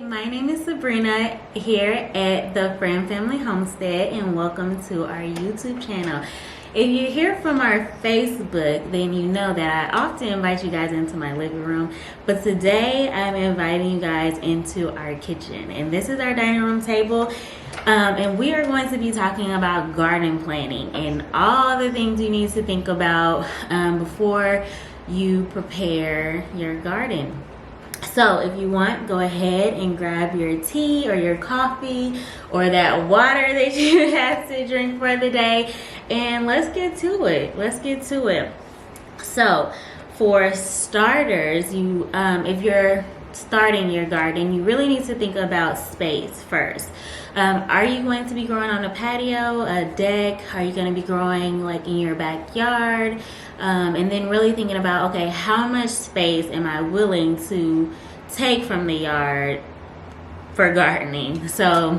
My name is Sabrina here at the Friend Family Homestead, and welcome to our YouTube channel. If you're here from our Facebook, then you know that I often invite you guys into my living room, but today I'm inviting you guys into our kitchen, and this is our dining room table. And we are going to be talking about garden planning and all the things you need to think about before you prepare your garden. So if you want, go ahead and grab your tea or your coffee or that water that you have to drink for the day, and let's get to it. So for starters, if you're starting your garden, you really need to think about space first. Are you going to be growing on a patio, a deck? Are you going to be growing like in your backyard? And then really thinking about, okay, how much space am I willing to take from the yard for gardening? So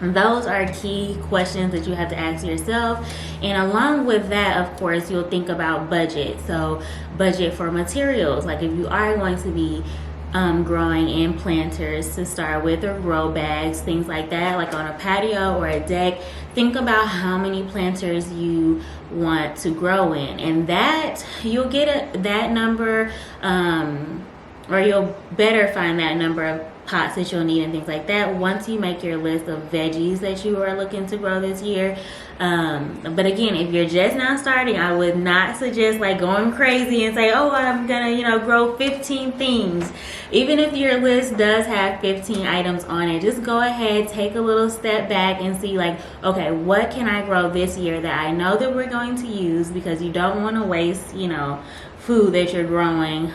those are key questions that you have to ask yourself. And along with that, of course, you'll think about budget. So budget for materials, like if you are going to be growing in planters to start with, or grow bags, things like that, like on a patio or a deck, think about how many planters you want to grow in, and that you'll get that number, or you'll better find that number of pots that you'll need and things like that once you make your list of veggies that you are looking to grow this year. But again, if you're just now starting, I would not suggest like going crazy and say, oh, I'm gonna grow 15 things. Even if your list does have 15 items on it, just go ahead, take a little step back and see like, okay, what can I grow this year that I know that we're going to use, because you don't want to waste food that you're growing,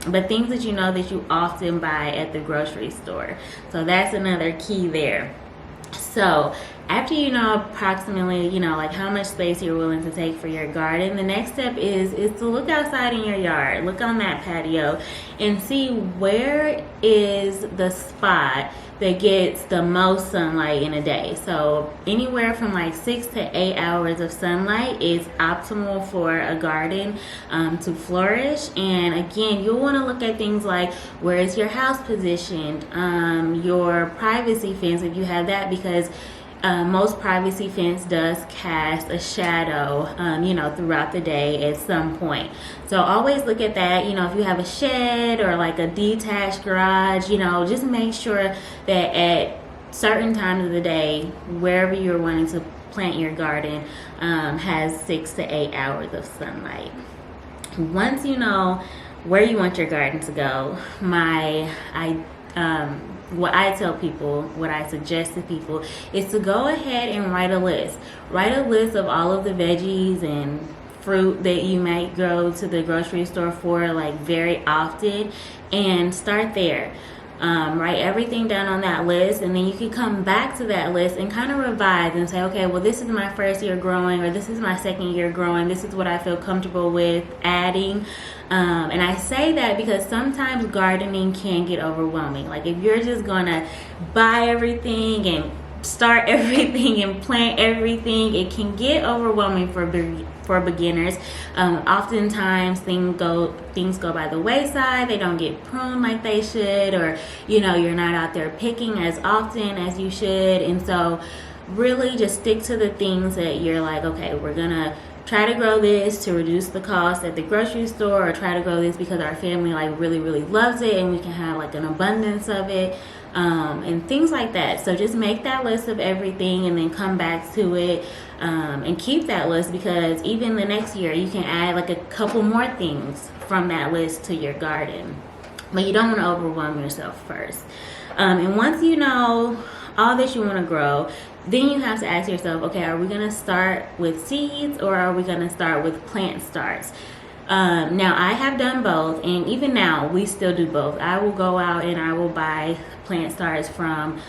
but things that you know that you often buy at the grocery store. So that's another key there. So after you know approximately like how much space you're willing to take for your garden, the next step is to look outside in your yard, look on that patio and see where is the spot that gets the most sunlight in a day. So anywhere from like 6 to 8 hours of sunlight is optimal for a garden to flourish. And again, you'll want to look at things like, where is your house positioned, your privacy fence if you have that, because most privacy fence does cast a shadow, throughout the day at some point. So always look at that. If you have a shed or like a detached garage, just make sure that at certain times of the day, wherever you're wanting to plant your garden, has 6 to 8 hours of sunlight. Once you know where you want your garden to go, what I tell people, what I suggest to people, is to go ahead and write a list. Write a list of all of the veggies and fruit that you might go to the grocery store for like very often, and start there. Write everything down on that list, and then you can come back to that list and kind of revise and say, okay, well, this is my first year growing, or this is my second year growing, this is what I feel comfortable with adding. And I say that because sometimes gardening can get overwhelming. Like if you're just gonna buy everything and start everything and plant everything, it can get overwhelming for beginners. Oftentimes things go by the wayside. They don't get pruned like they should, or you're not out there picking as often as you should. And so really just stick to the things that you're like, okay, we're gonna try to grow this to reduce the cost at the grocery store, or try to grow this because our family like really loves it and we can have like an abundance of it, and things like that. So just make that list of everything and then come back to it, and keep that list, because even the next year you can add like a couple more things from that list to your garden. But you don't want to overwhelm yourself first. And once you know all that you want to grow, then you have to ask yourself, okay, are we going to start with seeds, or are we going to start with plant starts? Now, I have done both, and even now we still do both. I will go out and I will buy plant starts from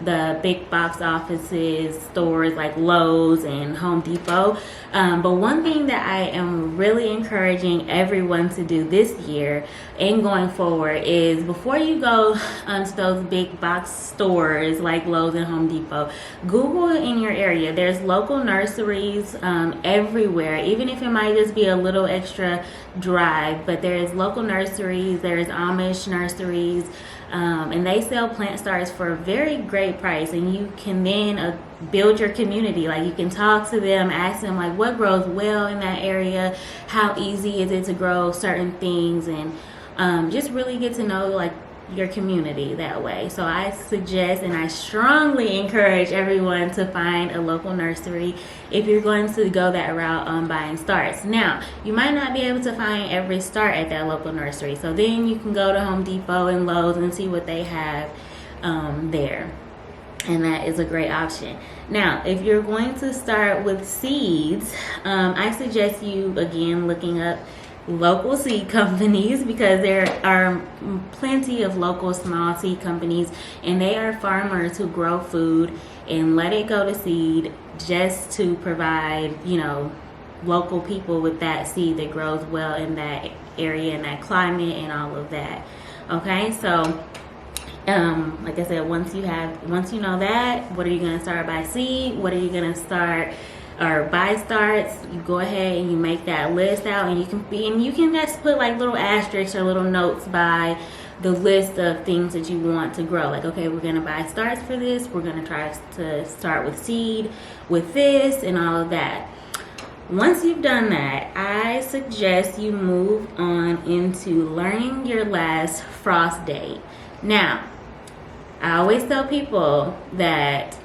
the big box offices, stores like Lowe's and Home Depot. But one thing that I am really encouraging everyone to do this year and going forward is, before you go to those big box stores like Lowe's and Home Depot, Google in your area. There's local nurseries everywhere, even if it might just be a little extra drive, but there's local nurseries, there's Amish nurseries, and they sell plant starts for a very great price, and you can then build your community. Like, you can talk to them, ask them like what grows well in that area, how easy is it to grow certain things, and just really get to know like your community that way. So I suggest and I strongly encourage everyone to find a local nursery if you're going to go that route on buying starts. Now, you might not be able to find every start at that local nursery, so then you can go to Home Depot and Lowe's and see what they have there, and that is a great option. Now, if you're going to start with seeds, I suggest you again looking up local seed companies, because there are plenty of local small seed companies, and they are farmers who grow food and let it go to seed just to provide, you know, local people with that seed that grows well in that area and that climate and all of that. Okay, so like I said, once you know that, what are you going to start by seed, what are you going to start or buy starts, you go ahead and you make that list out, and you can just put like little asterisks or little notes by the list of things that you want to grow. Like, okay, we're gonna buy starts for this, we're gonna try to start with seed with this and all of that. Once you've done that, I suggest you move on into learning your last frost date. Now, I always tell people that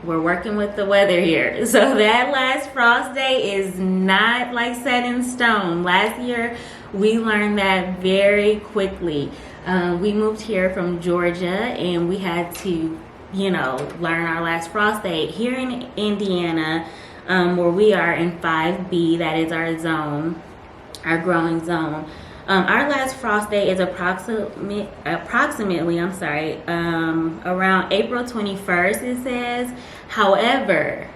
we're working with the weather here, so that last frost day is not like set in stone. Last year we learned that very quickly. We moved here from Georgia, and we had to, you know, learn our last frost date here in Indiana, where we are in 5B. That is our zone, our growing zone. Our last frost day is approximately, around April 21st, it says. However,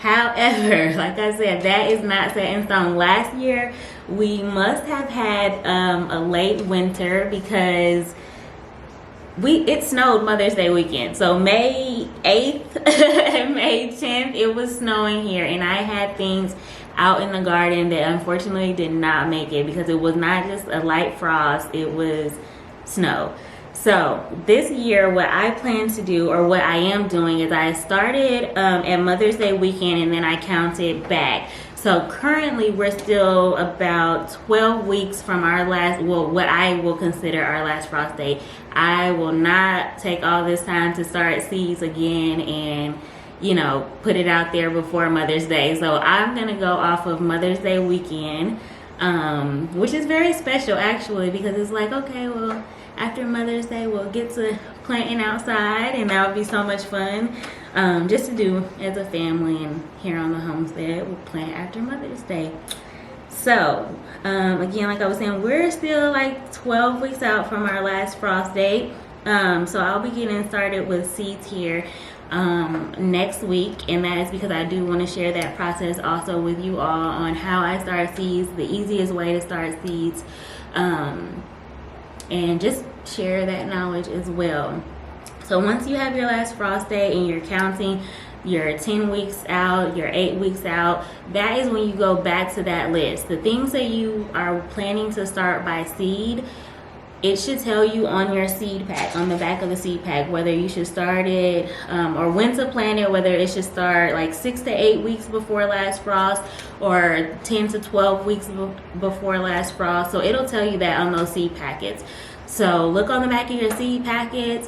like I said, that is not set in stone. Last year, we must have had a late winter because it snowed Mother's Day weekend. So May 8th and May 10th, it was snowing here, and I had things out in the garden that unfortunately did not make it because it was not just a light frost, it was snow. So this year, what I plan to do, or what I am doing, is I started at Mother's Day weekend, and then I counted back. So currently we're still about 12 weeks from our last, well, what I will consider our last frost date. I will not take all this time to start seeds again and, you know, put it out there before Mother's Day. So I'm gonna go off of Mother's Day weekend, which is very special actually, because it's like, okay, well, after Mother's Day we'll get to planting outside, and that would be so much fun just to do as a family. And here on the homestead we'll plant after Mother's Day. So again, like I was saying, we're still like 12 weeks out from our last frost date. So I'll be getting started with seeds here next week, and that is because I do want to share that process also with you all on how I start seeds, the easiest way to start seeds, and just share that knowledge as well. So once you have your last frost day and you're counting your 10 weeks out, your 8 weeks out, that is when you go back to that list. The things that you are planning to start by seed, it should tell you on your seed pack, on the back of the seed pack, whether you should start it or when to plant it, whether it should start like 6 to 8 weeks before last frost or 10 to 12 weeks before last frost. So it'll tell you that on those seed packets. So look on the back of your seed packets,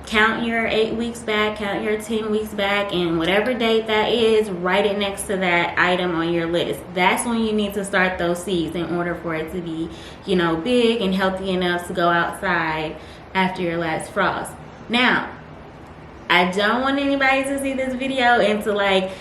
count your 8 weeks back, count your 10 weeks back, and whatever date that is, write it next to that item on your list. That's when you need to start those seeds in order for it to be, you know, big and healthy enough to go outside after your last frost. Now, I don't want anybody to see this video and to like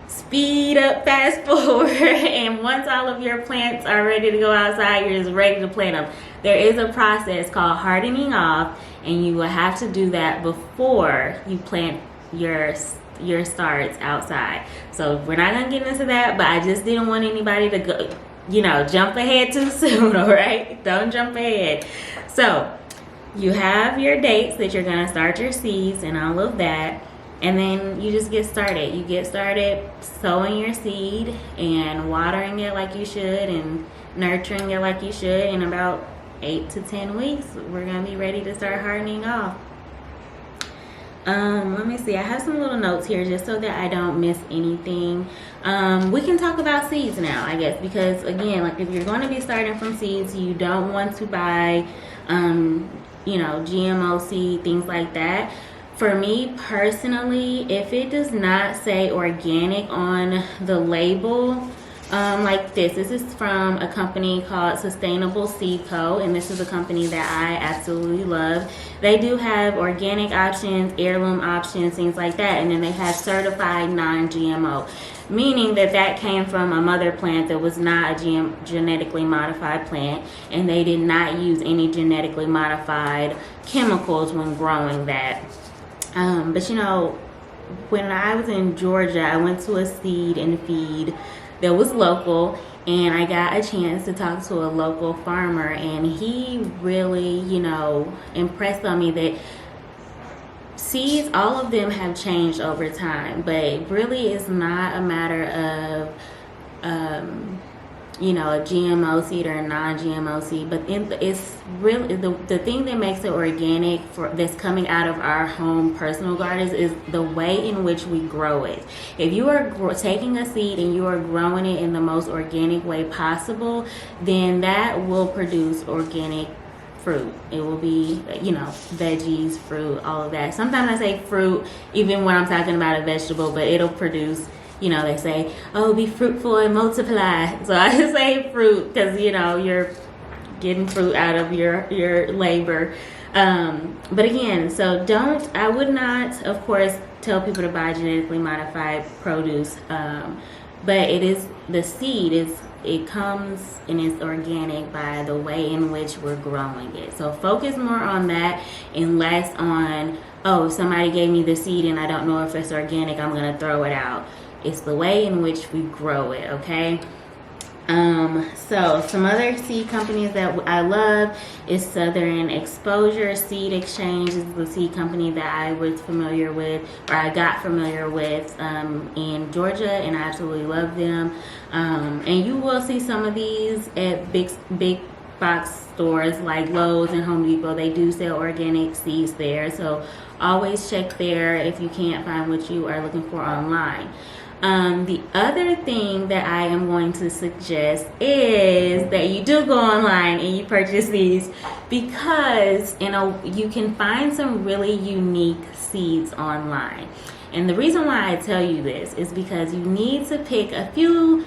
speed up, fast forward, and once all of your plants are ready to go outside, you're just ready to plant them. There is a process called hardening off, and you will have to do that before you plant your starts outside. So we're not gonna get into that, but I just didn't want anybody to go, you know, jump ahead too soon. All right, don't jump ahead. So you have your dates that you're gonna start your seeds and all of that, and then you just get started. You get started sowing your seed and watering it like you should, and nurturing it like you should, in about 8 to 10 weeks, we're gonna be ready to start hardening off. Let me see, I have some little notes here just so that I don't miss anything. We can talk about seeds now, I guess, because again, like if you're going to be starting from seeds, you don't want to buy you know, GMO seed, things like that. For me personally, if it does not say organic on the label, like this is from a company called Sustainable Seed Co., and this is a company that I absolutely love. They do have organic options, heirloom options, things like that, and then they have certified non-GMO, meaning that that came from a mother plant that was not a genetically modified plant, and they did not use any genetically modified chemicals when growing that. But you know, when I was in Georgia, I went to a seed and feed that was local, and I got a chance to talk to a local farmer, and he really, you know, impressed on me that seeds, all of them have changed over time, but really it's not a matter of you know, a GMO seed or a non-GMO seed, but it's really the thing that makes it organic that's coming out of our home personal gardens is the way in which we grow it. If you are taking a seed and you are growing it in the most organic way possible, then that will produce organic fruit. It will be, you know, veggies, fruit, all of that. Sometimes I say fruit even when I'm talking about a vegetable, but it'll produce, you know, they say, oh, be fruitful and multiply. So I just say fruit because, you know, you're getting fruit out of your labor. But again, so I would not, of course, tell people to buy genetically modified produce. But the seed it comes and it's organic by the way in which we're growing it. So focus more on that and less on, oh, if somebody gave me the seed and I don't know if it's organic, I'm going to throw it out. It's the way in which we grow it, okay? So some other seed companies that I love is Southern Exposure Seed Exchange. This is the seed company that I was familiar with, or I got familiar with in Georgia, and I absolutely love them. And you will see some of these at big box stores like Lowe's and Home Depot. They do sell organic seeds there, so always check there if you can't find what you are looking for online. The other thing that I am going to suggest is that you do go online and you purchase these, because you can find some really unique seeds online. And the reason why I tell you this is because you need to pick a few,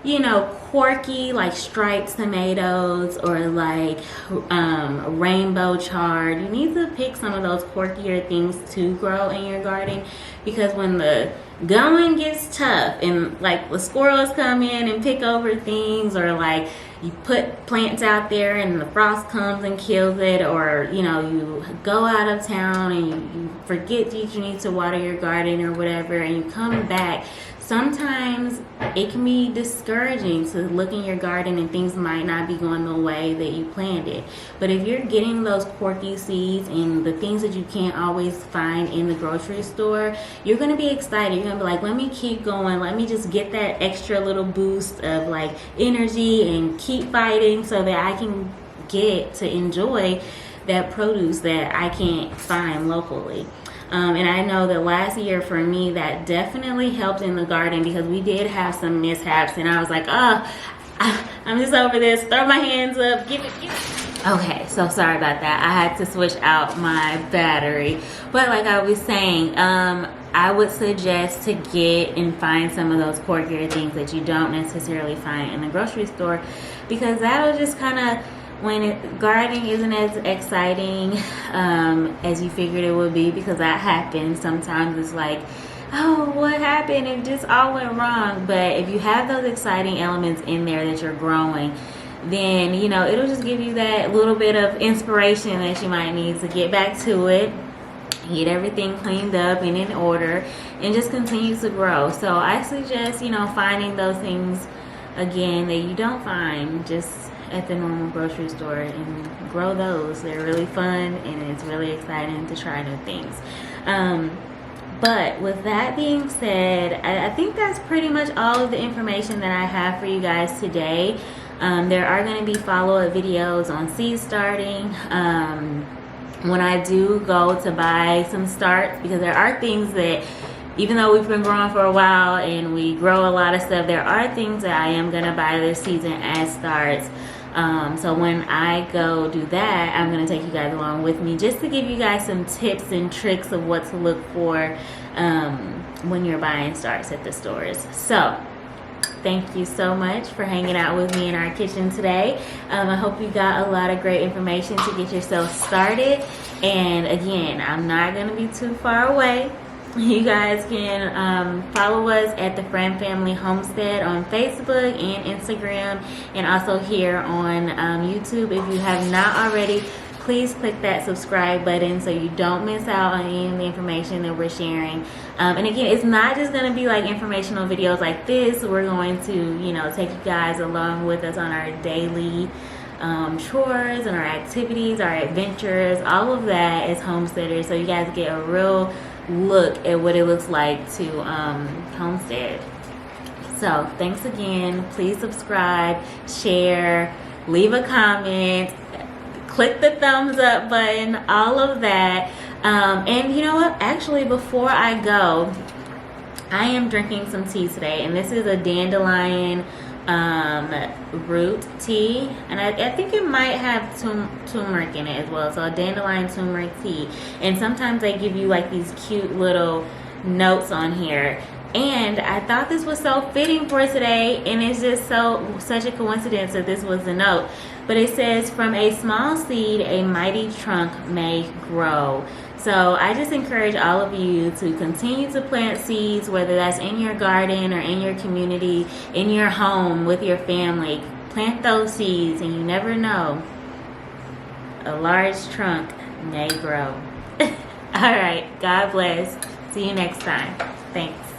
you know, quirky, like striped tomatoes or like rainbow chard. You need to pick some of those quirkier things to grow in your garden, because when the going gets tough and like the squirrels come in and pick over things, or like you put plants out there and the frost comes and kills it, or you know, you go out of town and you forget that you need to water your garden or whatever, and you come back, sometimes it can be discouraging to look in your garden and things might not be going the way that you planned it. But if you're getting those quirky seeds and the things that you can't always find in the grocery store, you're going to be excited. You're going to be like, let me keep going. Let me just get that extra little boost of like energy and keep fighting so that I can get to enjoy that produce that I can't find locally. And I know that last year for me, that definitely helped in the garden, because we did have some mishaps, and I was like, oh, I'm just over this, throw my hands up, give it. Okay, so sorry about that. I had to switch out my battery. But like I was saying, I would suggest to get and find some of those quirkier things that you don't necessarily find in the grocery store, because that'll just kind of, when gardening isn't as exciting as you figured it would be, because that happens sometimes. It's like, oh, what happened? It just all went wrong. But if you have those exciting elements in there that you're growing, then, you know, it'll just give you that little bit of inspiration that you might need to get back to it, get everything cleaned up and in order, and just continue to grow. So I suggest, you know, finding those things again that you don't find just at the normal grocery store, and grow those. They're really fun, and it's really exciting to try new things. But with that being said, I think that's pretty much all of the information that I have for you guys today. There are going to be follow-up videos on seed starting. When I do go to buy some starts, because there are things that, even though we've been growing for a while and we grow a lot of stuff, there are things that I am going to buy this season as starts. So when I go do that, I'm going to take you guys along with me just to give you guys some tips and tricks of what to look for when you're buying starts at the stores. So thank you so much for hanging out with me in our kitchen today. I hope you got a lot of great information to get yourself started. And again, I'm not going to be too far away. You guys can follow us at the Friend Family Homestead on Facebook and Instagram, and also here on YouTube. If you have not already, please click that subscribe button so you don't miss out on any of the information that we're sharing. And again, it's not just going to be like informational videos like this. We're going to, you know, take you guys along with us on our daily chores and our activities, our adventures, all of that as homesteaders, so you guys get a real look at what it looks like to homestead. So thanks again. Please subscribe, share, leave a comment, click the thumbs up button, all of that. And you know what, actually, before I go, I am drinking some tea today, and this is a dandelion root tea, and I think it might have turmeric in it as well. So a dandelion turmeric tea, and sometimes they give you like these cute little notes on here, and I thought this was so fitting for today, and it's just such a coincidence that this was the note. But it says, from a small seed a mighty trunk may grow. So I just encourage all of you to continue to plant seeds, whether that's in your garden or in your community, in your home, with your family. Plant those seeds, and you never know, a large trunk may grow. All right, God bless. See you next time. Thanks.